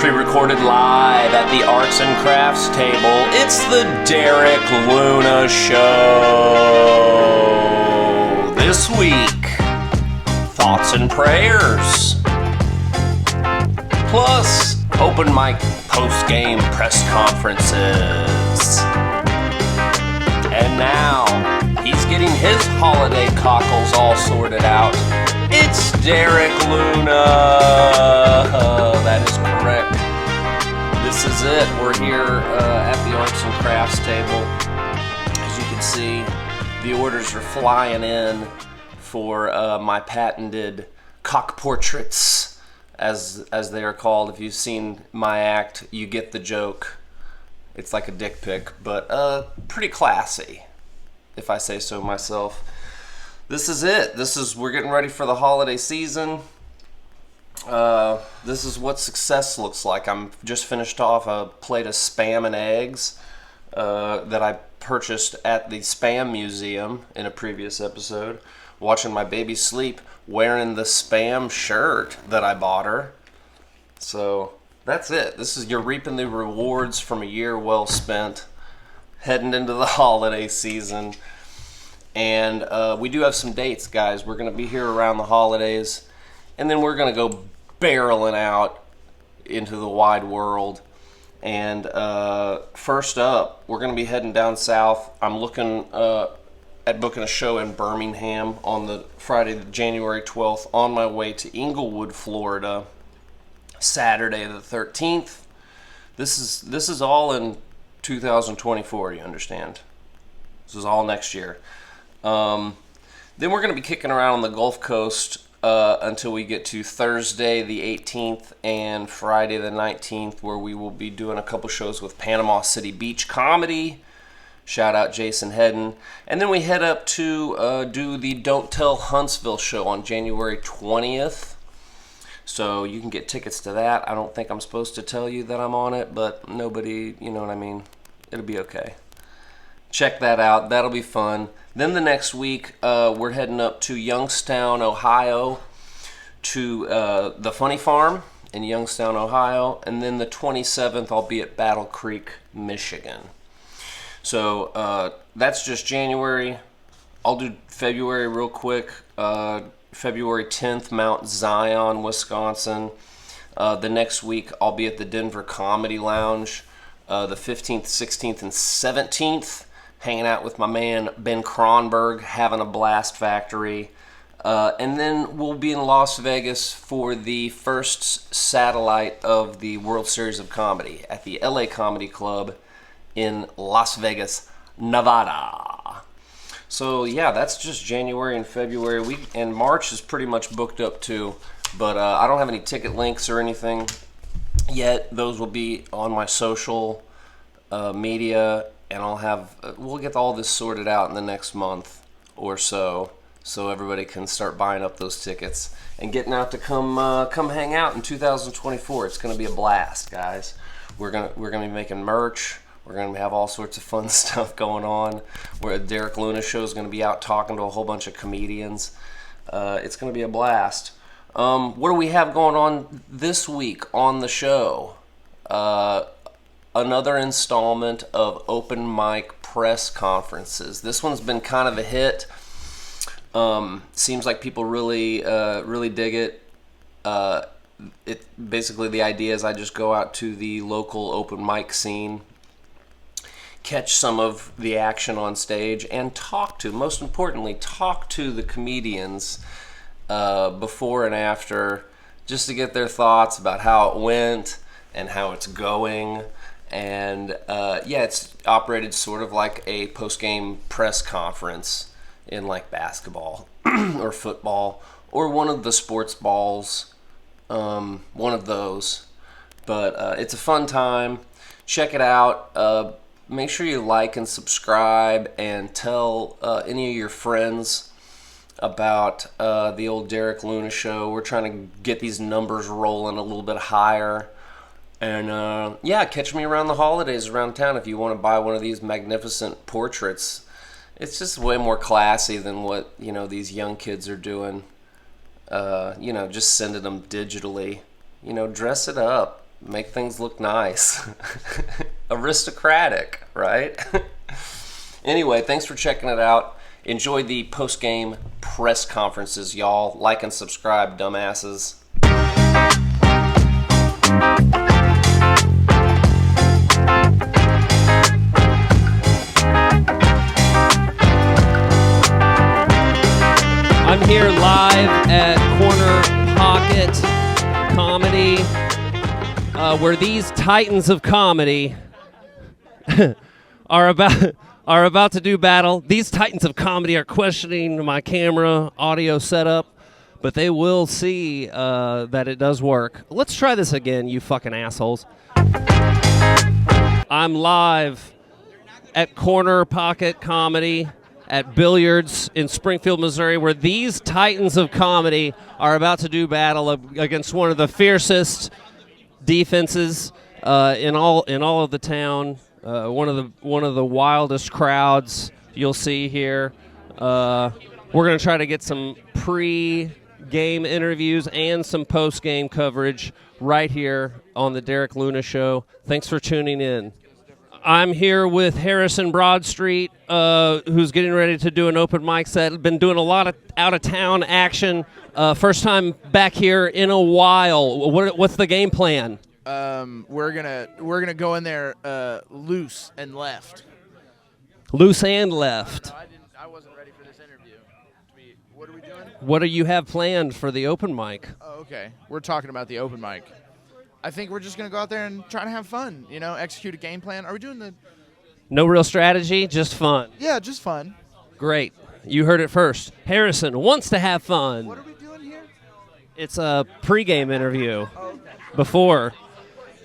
Pre-recorded live at the Arts and Crafts table, it's the Derek Luna Show. This week, thoughts and prayers. Plus, open mic post-game press conferences. And now, he's getting his holiday cockles all sorted out. It's Derek Luna. That is correct. This is it. We're here at the Arts and Crafts table. As you can see, the orders are flying in for my patented cock portraits, as they are called. If you've seen my act, you get the joke. It's like a dick pic, but pretty classy, if I say so myself. This is it. We're getting ready for the holiday season. This is what success looks like. I'm just finished off a plate of Spam and eggs that I purchased at the Spam Museum in a previous episode. Watching my baby sleep wearing the Spam shirt that I bought her. So that's it. You're reaping the rewards from a year well spent, heading into the holiday season. And we do have some dates, guys. We're going to be here around the holidays, and then we're going to go barreling out into the wide world. And first up, we're going to be heading down south. I'm looking at booking a show in Birmingham on the Friday, January 12th, on my way to Inglewood, Florida, Saturday the 13th. This is all in 2024, you understand? This is all next year. Then we're going to be kicking around on the Gulf Coast until we get to Thursday the 18th and Friday the 19th, where we will be doing a couple shows with Panama City Beach Comedy. Shout out Jason Hedden. And then we head up to do the Don't Tell Huntsville show on January 20th. So you can get tickets to that. I don't think I'm supposed to tell you that I'm on it, but nobody, you know what I mean? It'll be okay. Check that out. That'll be fun. Then the next week, we're heading up to Youngstown, Ohio, to the Funny Farm in Youngstown, Ohio. And then the 27th, I'll be at Battle Creek, Michigan. So that's just January. I'll do February real quick. February 10th, Mount Zion, Wisconsin. The next week, I'll be at the Denver Comedy Lounge. The 15th, 16th, and 17th. Hanging out with my man Ben Kronberg, having a blast factory. And then we'll be in Las Vegas for the first satellite of the World Series of Comedy at the LA Comedy Club in Las Vegas, Nevada. So yeah, that's just January and February. And March is pretty much booked up too. But I don't have any ticket links or anything yet. Those will be on my social media. And we'll get all this sorted out in the next month or so everybody can start buying up those tickets and getting out to come hang out in 2024. It's going to be a blast, guys. We're going to be making merch. We're going to have all sorts of fun stuff going on. Where the Derek Luna Show is going to be out talking to a whole bunch of comedians. It's going to be a blast. What do we have going on this week on the show? Another installment of open mic press conferences. This one's been kind of a hit. Seems like people really dig it. Basically the idea is I just go out to the local open mic scene, catch some of the action on stage, and most importantly, talk to the comedians before and after, just to get their thoughts about how it went and how it's going. And it's operated sort of like a post-game press conference in like basketball or football or one of the sports balls, one of those. But it's a fun time. Check it out. Make sure you like and subscribe and tell any of your friends about the old Derek Luna Show. We're trying to get these numbers rolling a little bit higher. And catch me around the holidays around town if you want to buy one of these magnificent portraits. It's just way more classy than what, these young kids are doing. Just sending them digitally. Dress it up. Make things look nice. Aristocratic, right? Anyway, thanks for checking it out. Enjoy the post-game press conferences, y'all. Like and subscribe, dumbasses. I'm here live at Corner Pocket Comedy, where these titans of comedy are about to do battle. These titans of comedy are questioning my camera audio setup, but they will see that it does work. Let's try this again, you fucking assholes. I'm live at Corner Pocket Comedy at Billiards in Springfield, Missouri, where these titans of comedy are about to do battle against one of the fiercest defenses in all of the town. One of the wildest crowds you'll see here. We're gonna try to get some pre-game interviews and some post-game coverage right here on the Derek Luna Show. Thanks for tuning in. I'm here with Harrison Broadstreet, who's getting ready to do an open mic set. Been doing a lot of out-of-town action. First time back here in a while. What's the game plan? We're gonna go in there loose and left. Loose and left. No, I wasn't ready for this interview. What are we doing? What do you have planned for the open mic? Oh, okay. We're talking about the open mic. I think we're just gonna go out there and try to have fun. You know, execute a game plan. Are we doing the? No real strategy, just fun. Yeah, just fun. Great. You heard it first. Harrison wants to have fun. What are we doing here? It's a pregame interview. Before.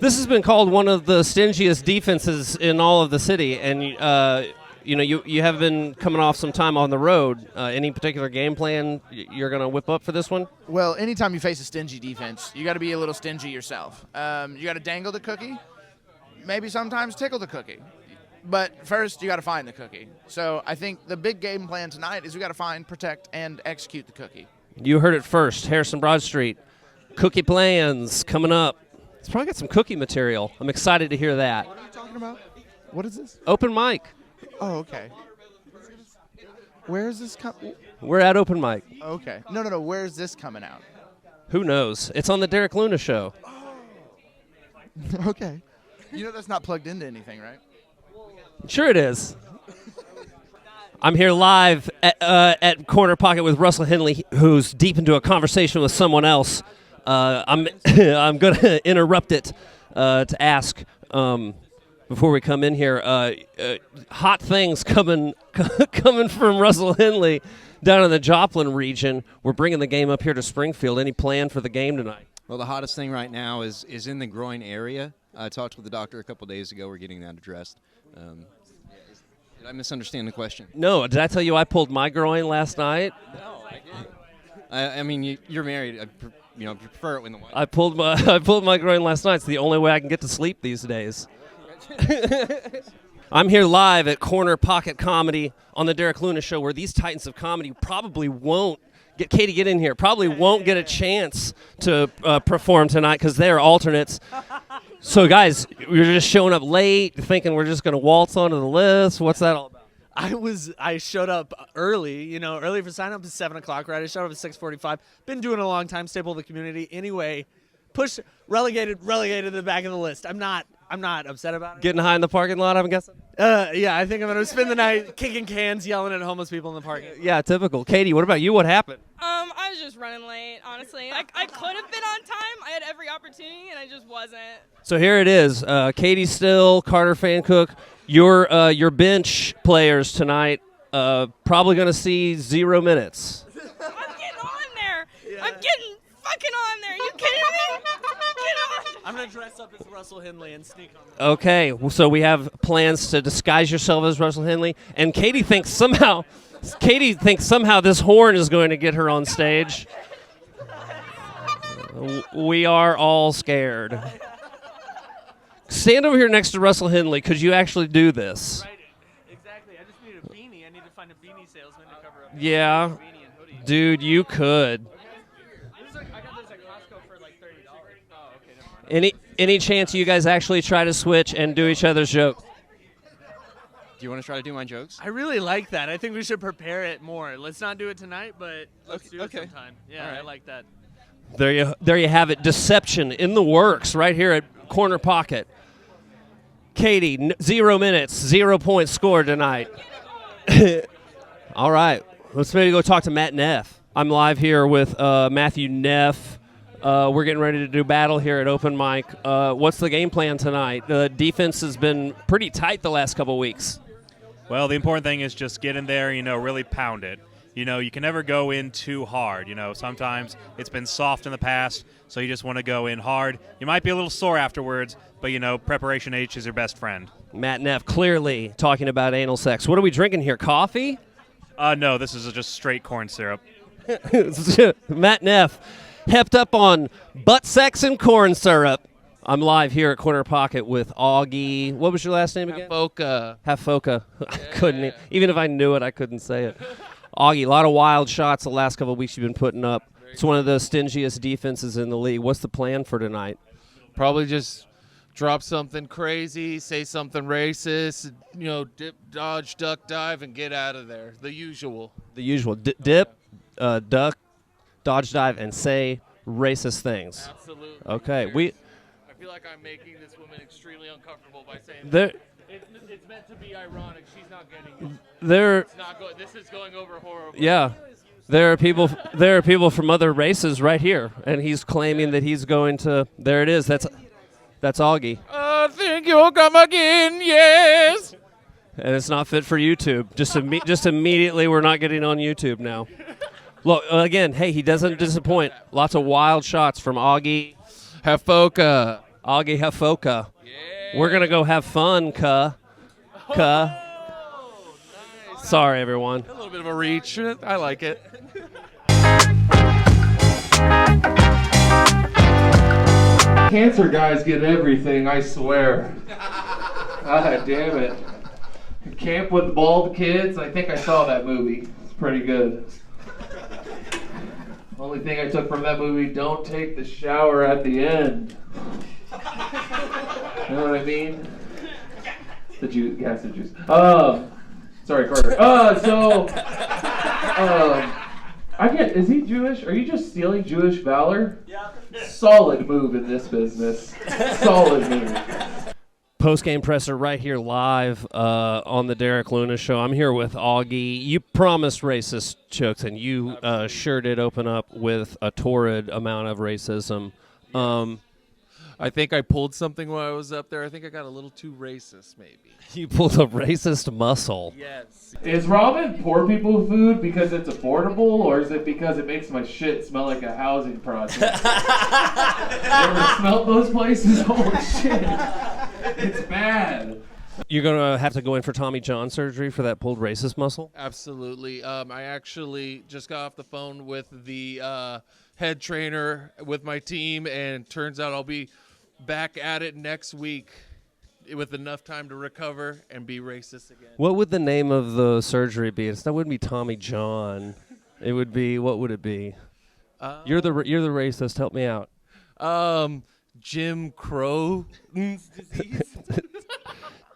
This has been called one of the stingiest defenses in all of the city, and you have been coming off some time on the road. Any particular game plan you're going to whip up for this one? Well, anytime you face a stingy defense, you got to be a little stingy yourself. You got to dangle the cookie, maybe sometimes tickle the cookie. But first, you got to find the cookie. So I think the big game plan tonight is we got to find, protect, and execute the cookie. You heard it first. Harrison Broadstreet. Cookie plans coming up. It's probably got some cookie material. I'm excited to hear that. What are you talking about? What is this? Open mic. Oh, okay. Where is this coming? We're at open mic. Okay. No. Where is this coming out? Who knows? It's on the Derek Luna Show. Okay. You know that's not plugged into anything, right? Sure it is. I'm here live at Corner Pocket with Russell Henley, who's deep into a conversation with someone else. I'm going to interrupt it to ask before we come in here. Hot things coming from Russell Henley down in the Joplin region. We're bringing the game up here to Springfield. Any plan for the game tonight? Well, the hottest thing right now is in the groin area. I talked with the doctor a couple days ago. We're getting that addressed. Did I misunderstand the question? No. Did I tell you I pulled my groin last night? No, I didn't. I mean, you're married. You prefer it when the wife. I pulled my groin last night. It's the only way I can get to sleep these days. I'm here live at Corner Pocket Comedy on the Derek Luna Show, where these titans of comedy probably won't get Katie. Get in here. Probably won't get a chance to perform tonight because they're alternates. So, guys, you're just showing up late, thinking we're just going to waltz onto the list. What's that all about? I showed up early, early for sign up is 7 o'clock, right? I showed up at 6:45. Been doing it a long time, staple of the community. Anyway, relegated to the back of the list. I'm not upset about it. Getting high in the parking lot, I'm guessing? Yeah, I think I'm gonna spend the night kicking cans, yelling at homeless people in the parking. Yeah, typical. Katie, what about you? What happened? I was just running late, honestly. I could have been on time. I had every opportunity, and I just wasn't. So here it is. Katie Still, Carter Fancook, your bench players tonight, probably going to see 0 minutes. I'm getting on there. Yeah. I'm getting fucking on there. You kidding me? Get on. I'm going to dress up as Russell Henley and sneak on there. Okay, so we have plans to disguise yourself as Russell Henley, and Katie thinks somehow this horn is going to get her on stage. We are all scared. Stand over here next to Russell Henley. Could you actually do this? Right, exactly. I just need a beanie. I need to find a beanie salesman to cover up. Yeah. Beanie and hoodie. Dude, you could. I got this at Costco for like Any chance you guys actually try to switch and do each other's jokes? Do you want to try to do my jokes? I really like that. I think we should prepare it more. Let's not do it tonight, but let's do it okay. sometime. Yeah, All right. I like that. There you have it. Deception in the works right here at Corner Pocket. Katie, 0 minutes, 0 points scored tonight. All right, let's maybe go talk to Matt Neff. I'm live here with Matthew Neff. We're getting ready to do battle here at Open Mic. What's the game plan tonight? The defense has been pretty tight the last couple weeks. Well, the important thing is just get in there, really pound it. You can never go in too hard. Sometimes it's been soft in the past, so you just want to go in hard. You might be a little sore afterwards, but, preparation H is your best friend. Matt Neff clearly talking about anal sex. What are we drinking here, coffee? No, this is just straight corn syrup. Matt Neff, hepped up on butt sex and corn syrup. I'm live here at Corner Pocket with Augie. What was your last name again? Hafoka. I couldn't. Even if I knew it, I couldn't say it. Augie, a lot of wild shots the last couple of weeks you've been putting up. It's one of the stingiest defenses in the league. What's the plan for tonight? Probably just drop something crazy, say something racist, dip, dodge, duck, dive, and get out of there. The usual. The usual. Dip, duck, dodge, dive, and say racist things. Absolutely. Okay. I feel like I'm making this woman extremely uncomfortable by saying There, it's meant to be ironic. She's not getting it. there, This is going over horribly. yeah. There are people from other races right here, and he's claiming that he's going to. There it is. That's Augie, I think you'll come again, yes. and it's not fit for YouTube. Just immediately, we're not getting on YouTube now. Look again. Hey, he doesn't disappoint. Lots of wild shots from Augie Hafoka. Hafoka. We're gonna go have fun, cuh. Sorry, everyone. A little bit of a reach. I like it. Cancer guys get everything, I swear. God damn it. Camp with Bald Kids, I think I saw that movie. It's pretty good. Only thing I took from that movie, don't take the shower at the end. You know what I mean? The juice, gas and juice. Sorry, Carter. Is he Jewish? Are you just stealing Jewish valor? Yeah. Solid move in this business. Solid move. Post-game presser right here live on the Derek Luna Show. I'm here with Augie. You promised racist jokes, and you sure did open up with a torrid amount of racism. I think I pulled something while I was up there. I think I got a little too racist, maybe. You pulled a racist muscle. Yes. Is ramen poor people food because it's affordable, or is it because it makes my shit smell like a housing project? You ever smelled those places? Holy shit. It's bad. You're going to have to go in for Tommy John surgery for that pulled racist muscle? Absolutely. I actually just got off the phone with the head trainer with my team, and turns out I'll be back at it next week with enough time to recover and be racist again. What would the name of the surgery be? That wouldn't be Tommy John. It would be, what would it be? You're the racist. Help me out. Jim Crow disease.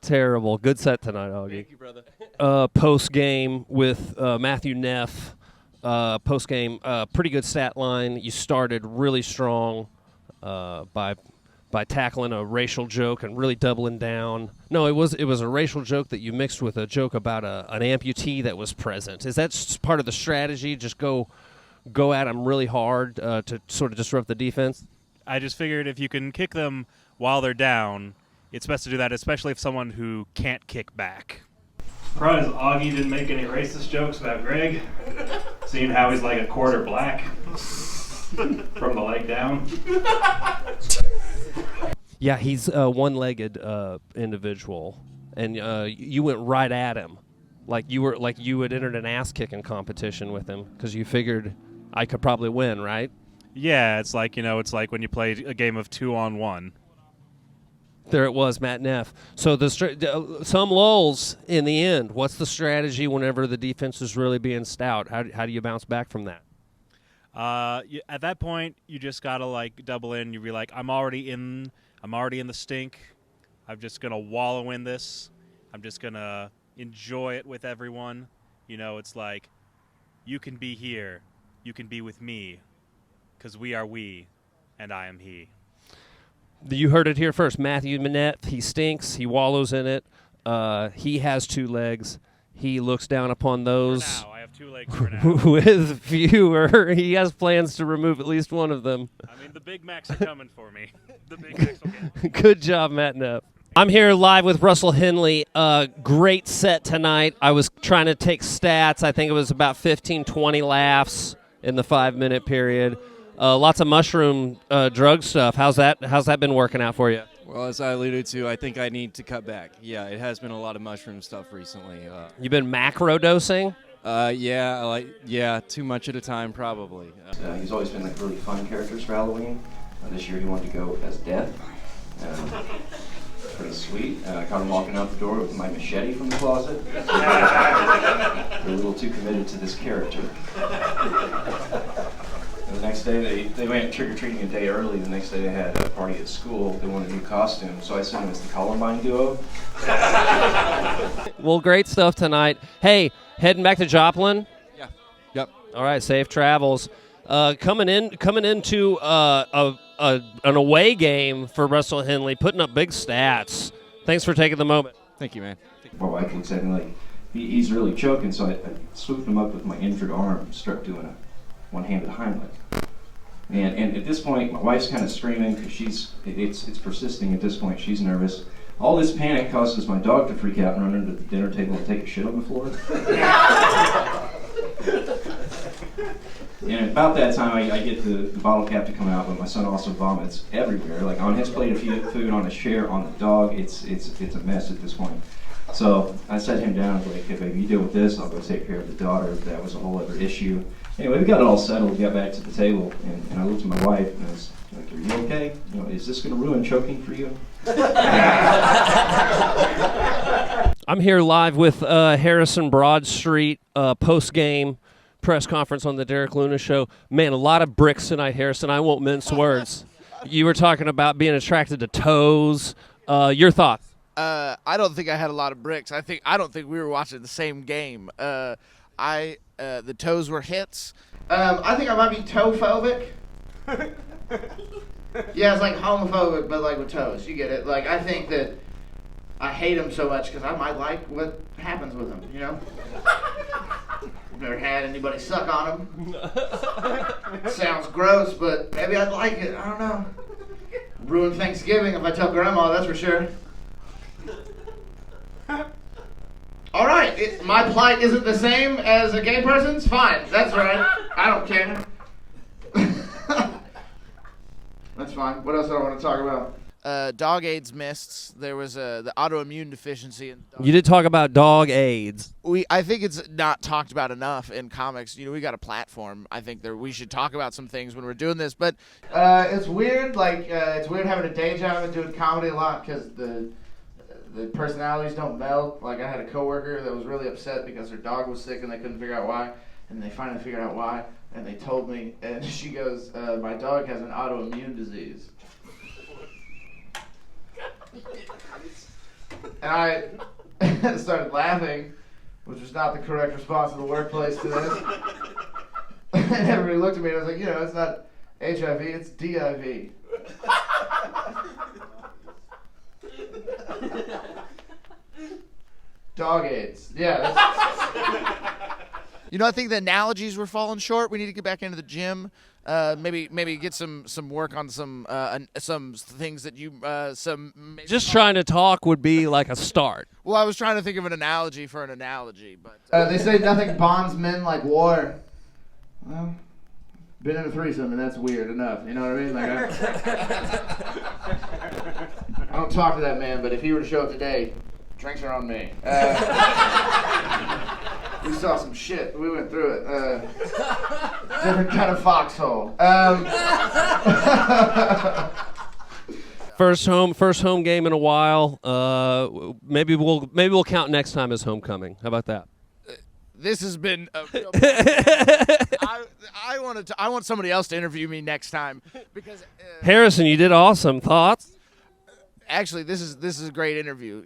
Terrible. Good set tonight, Augie. Thank you, brother. Post game with Matthew Neff. Post game, pretty good stat line. You started really strong by tackling a racial joke and really doubling down. No, it was a racial joke that you mixed with a joke about an amputee that was present. Is that part of the strategy? Just go at them really hard to sort of disrupt the defense? I just figured if you can kick them while they're down, it's best to do that, especially if someone who can't kick back. Surprised Augie didn't make any racist jokes about Greg, seeing how he's like a quarter black from the leg down. Yeah, he's a one-legged individual, and you went right at him, like you had entered an ass-kicking competition with him because you figured I could probably win, right? Yeah, it's like when you play a game of 2-on-1. There it was, Matt Neff. So some lulls in the end. What's the strategy whenever the defense is really being stout? How do you bounce back from that? At that point, you just gotta like double in. You be like, I'm already in the stink. I'm just gonna wallow in this. I'm just gonna enjoy it with everyone. You know, it's like, you can be here, you can be with me, 'cause we are we, and I am he. You heard it here first. Matthew Manette, he stinks. He wallows in it. He has 2 legs. He looks down upon those. For now, I have 2 legs for now. With fewer. He has plans to remove at least one of them. I mean, the Big Macs are coming for me. The Big Macs will get. Good job, Matt Nepp. I'm here live with Russell Henley. Great set tonight. I was trying to take stats. I think it was about 15, 20 laughs in the 5-minute period. Lots of mushroom drug stuff. How's that been working out for you? Well, as I alluded to, I think I need to cut back. Yeah, it has been a lot of mushroom stuff recently. You've been macro dosing? Yeah, too much at a time probably. He's always been like really fun characters for Halloween. This year he wanted to go as Death. Pretty sweet. I caught him walking out the door with my machete from the closet. They're a little too committed to this character. And the next day, they went trick-or-treating a day early. The next day they had a party at school. They wanted a new costume, so I sent them as the Columbine duo. Well, great stuff tonight. Hey, heading back to Joplin? Yeah. Yep. All right, safe travels. Coming into an away game for Russell Henley, putting up big stats. Thanks for taking the moment. Thank you, man. My wife looks at me like, he's really choking, so I swooped him up with my injured arm, start doing a one-handed Heimlich. And at this point, my wife's kind of screaming because it's persisting at this point. She's nervous. All this panic causes my dog to freak out and run under the dinner table and take a shit on the floor. And about that time, I get the bottle cap to come out, but my son also vomits everywhere, like on his plate of food, on his chair, on the dog. It's a mess at this point. So I set him down and was like, hey, baby, you deal with this. I'll go take care of the daughter. That was a whole other issue. Anyway, we got it all settled. We got back to the table, and I looked at my wife, and I was like, are you okay? You know, is this going to ruin choking for you? I'm here live with Harrison Broad Street post-game press conference on the Derek Luna Show. Man, a lot of bricks tonight, Harrison. I won't mince words. You were talking about being attracted to toes. Your thoughts? I don't think I had a lot of bricks. I don't think we were watching the same game. The toes were hits. I think I might be toe-phobic. Yeah, it's like homophobic, but like with toes. You get it? Like, I think that I hate them so much because I might like what happens with them, you know? I've never had anybody suck on them. Sounds gross, but maybe I'd like it. I don't know. Ruin Thanksgiving if I tell Grandma, that's for sure. All right, my plight isn't the same as a gay person's? Fine, that's right. I don't care. That's fine. What else do I want to talk about? Dog AIDS missed. There was the autoimmune deficiency. You did talk about dog AIDS. I think it's not talked about enough in comics. You know, we got a platform. I think we should talk about some things when we're doing this. But it's weird. Like it's weird having a day job and doing comedy a lot because the personalities don't meld. Like I had a coworker that was really upset because her dog was sick and they couldn't figure out why, and they finally figured out why, and they told me, and she goes, "My dog has an autoimmune disease." And I started laughing, which was not the correct response in the workplace to this. And everybody looked at me and I was like, you know, it's not HIV, it's DIV. Dog AIDS. Yeah. You know, I think the analogies were falling short. We need to get back into the gym. Maybe get some work on some things that you Just trying to talk would be like a start. Well, I was trying to think of an analogy for an analogy, but they say nothing bonds men like war. Well, been in a threesome and that's weird enough. You know what I mean? Like I don't talk to that man, but if he were to show up today, drinks are on me. We saw some shit. We went through it. Different kind of foxhole. First home game in a while. Maybe we'll count next time as homecoming. How about that? this has been a real I want somebody else to interview me next time because Harrison, you did awesome. Thoughts? actually this is a great interview.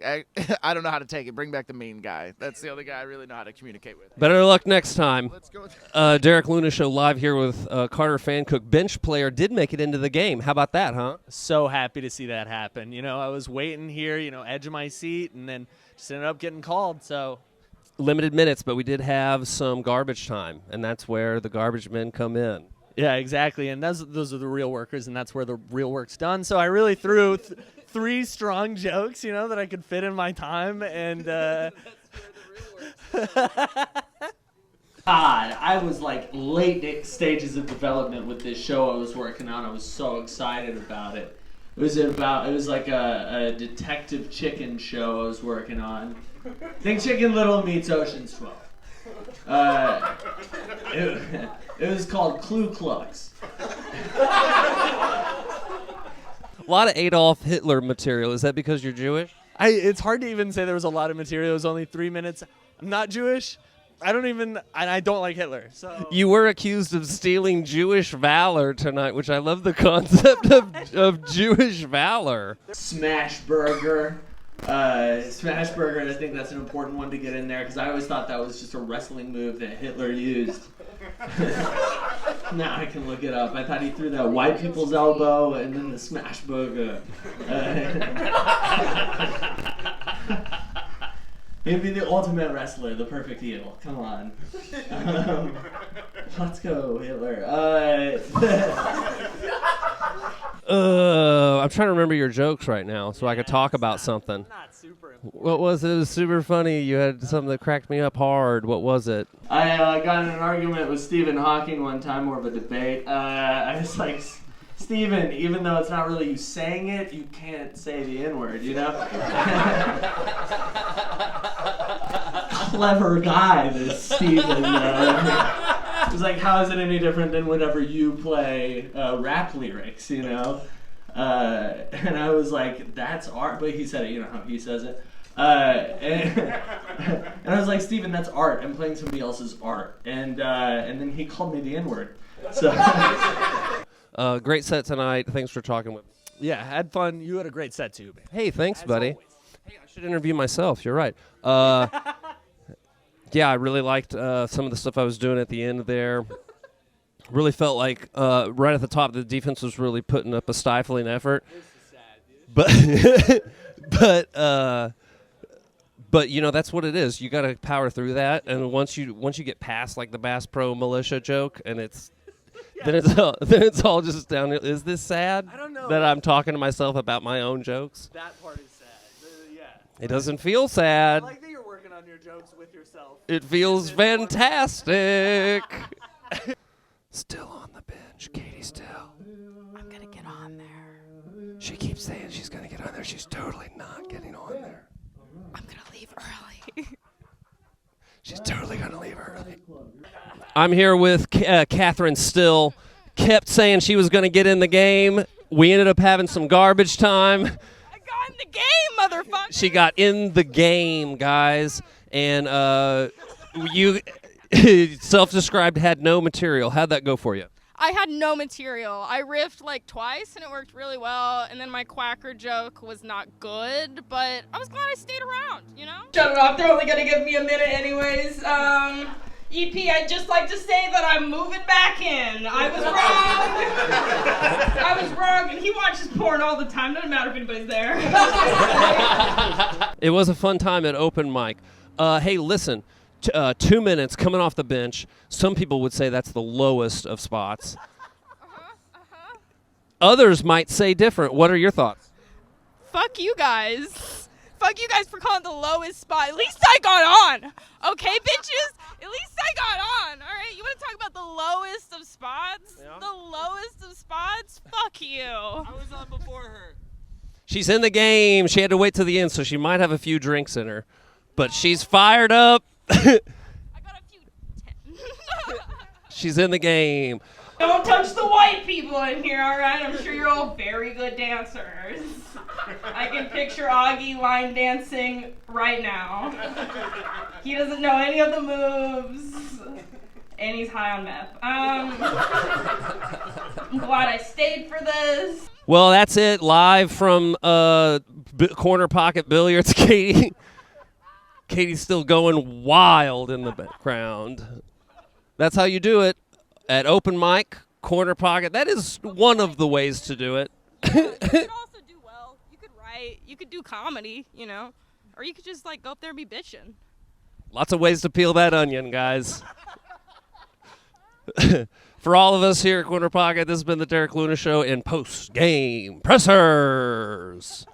I don't know how to take it. Bring back the mean guy. That's the only guy I really know how to communicate with. Better luck next time. Let's go with Derek Luna Show live here with Carter Fancook. Bench player did make it into the game. How about that, huh? So happy to see that happen. You know, I was waiting here, edge of my seat, and then just ended up getting called. So Limited minutes, but we did have some garbage time, and that's where the garbage men come in. yeah, exactly. And those are the real workers, and that's where the real work's done. So I really threw 3 strong jokes, that I could fit in my time, and God, I was like late stages of development with this show I was working on. I was so excited about it. It was like a detective chicken show I was working on. Think Chicken Little meets Ocean's 12. It was called Ku Klux. A lot of Adolf Hitler material. Is that because you're Jewish? it's hard to even say there was a lot of material. It was only 3 minutes. I'm not Jewish. I don't like Hitler. So You were accused of stealing Jewish valor tonight, which I love the concept of Jewish valor. Smash Burger. Smash Burger, and I think that's an important one to get in there because I always thought that was just a wrestling move that Hitler used. Now I can look it up. I thought he threw that white people's elbow and then the Smash Burger. He'd be the ultimate wrestler, the perfect heel. Come on. Let's go, Hitler. I'm trying to remember your jokes right now so I could talk about something. not super important. What was it? It was super funny. You had something that cracked me up hard. What was it? I got in an argument with Stephen Hawking one time, more of a debate. I was like, Stephen, even though it's not really you saying it, you can't say the N-word, Clever guy, this Stephen. It was like, how is it any different than whenever you play rap lyrics, And I was like, that's art. But he said it, how he says it. And I was like, Stephen, that's art. I'm playing somebody else's art. And then he called me the N-word. So. Great set tonight. Thanks for talking with me. Yeah, had fun. You had a great set too, man. Hey, thanks, As buddy. always. Hey, I should interview myself. You're right. Yeah, I really liked some of the stuff I was doing at the end there. Really felt like right at the top, the defense was really putting up a stifling effort. But that's what it is. You got to power through that, and once you get past like the Bass Pro Militia joke, and then it's all just downhill. Is this sad? I don't know. That I'm talking to myself about my own jokes. That part is sad. Yeah. It doesn't feel sad. I like that you're working on your jokes with yourself. It feels fantastic. Still on the bench, Katie Still. I'm gonna get on there. She keeps saying she's gonna get on there. She's totally not getting on there. I'm gonna leave early. She's totally gonna leave early. I'm here with Catherine Still. Kept saying she was gonna get in the game. We ended up having some garbage time. I got in the game, motherfucker. She got in the game, guys, and you self-described had no material. How'd that go for you? I had no material. I riffed like twice and it worked really well, and then my quacker joke was not good, but I was glad I stayed around, Shut it off, they're only gonna give me a minute anyways. EP, I'd just like to say that I'm moving back in. I was wrong. I was wrong, and he watches porn all the time. Doesn't matter if anybody's there. It was a fun time at open mic. Hey, listen. 2 minutes coming off the bench. Some people would say that's the lowest of spots. Others might say different. What are your thoughts? Fuck you guys. Fuck you guys for calling the lowest spot. At least I got on. Okay, bitches? At least I got on. All right, you want to talk about the lowest of spots? Yeah. The lowest of spots? Fuck you. I was on before her. She's in the game. She had to wait till the end, so she might have a few drinks in her. But she's fired up. I got a few 10. She's in the game. Don't touch the white people in here, all right? I'm sure you're all very good dancers. I can picture Augie line dancing right now. He doesn't know any of the moves. And he's high on meth. I'm glad I stayed for this. Well, that's it. Live from Corner Pocket Billiards. Katie's still going wild in the background. That's how you do it at open mic, Corner Pocket. That is one of the ways to do it. You could also do well. You could write. You could do comedy, you know. Or you could just, like, go up there and be bitching. Lots of ways to peel that onion, guys. For all of us here at Corner Pocket, this has been the Derek Luna Show in Post Game Pressers.